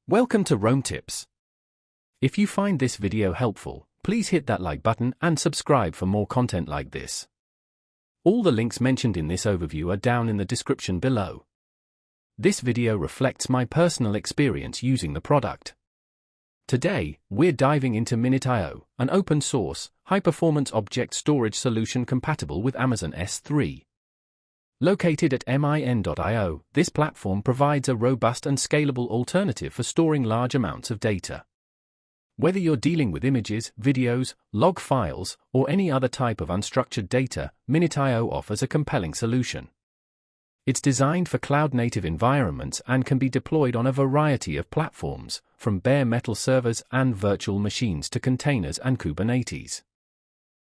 Welcome to Rome Tips. If you find this video helpful, please hit that like button and subscribe for more content like this. All the links mentioned in this overview are down in the description below. This video reflects my personal experience using the product. Today, we're diving into MinIO, an open-source, high-performance object storage solution compatible with Amazon S3. Located at MinIO, this platform provides a robust and scalable alternative for storing large amounts of data. Whether you're dealing with images, videos, log files, or any other type of unstructured data, MinIO offers a compelling solution. It's designed for cloud-native environments and can be deployed on a variety of platforms, from bare metal servers and virtual machines to containers and Kubernetes.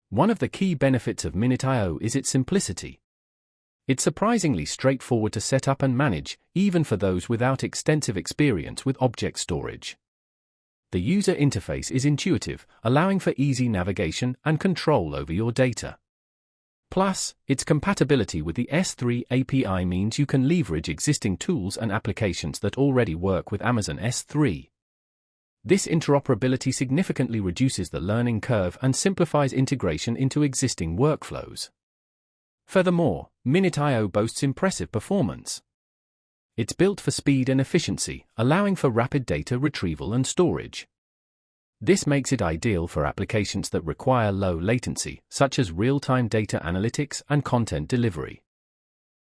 One of the key benefits of MinIO is its simplicity. It's surprisingly straightforward to set up and manage, even for those without extensive experience with object storage. The user interface is intuitive, allowing for easy navigation and control over your data. Plus, its compatibility with the S3 API means you can leverage existing tools and applications that already work with Amazon S3. This interoperability significantly reduces the learning curve and simplifies integration into existing workflows. Furthermore, MinIO boasts impressive performance. It's built for speed and efficiency, allowing for rapid data retrieval and storage. This makes it ideal for applications that require low latency, such as real-time data analytics and content delivery.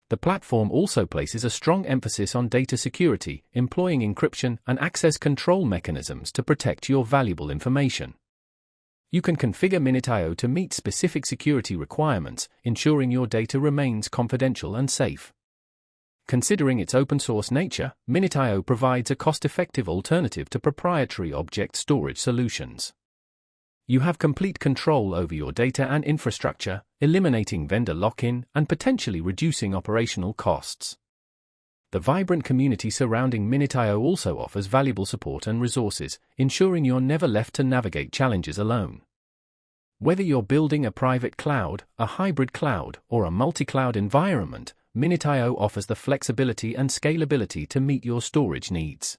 The platform also places a strong emphasis on data security, employing encryption and access control mechanisms to protect your valuable information. You can configure MinIO to meet specific security requirements, ensuring your data remains confidential and safe. Considering its open-source nature, MinIO provides a cost-effective alternative to proprietary object storage solutions. You have complete control over your data and infrastructure, eliminating vendor lock-in and potentially reducing operational costs. The vibrant community surrounding MinIO also offers valuable support and resources, ensuring you're never left to navigate challenges alone. Whether you're building a private cloud, a hybrid cloud, or a multi-cloud environment, MinIO offers the flexibility and scalability to meet your storage needs.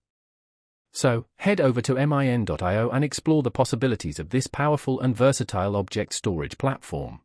So, head over to min.io and explore the possibilities of this powerful and versatile object storage platform.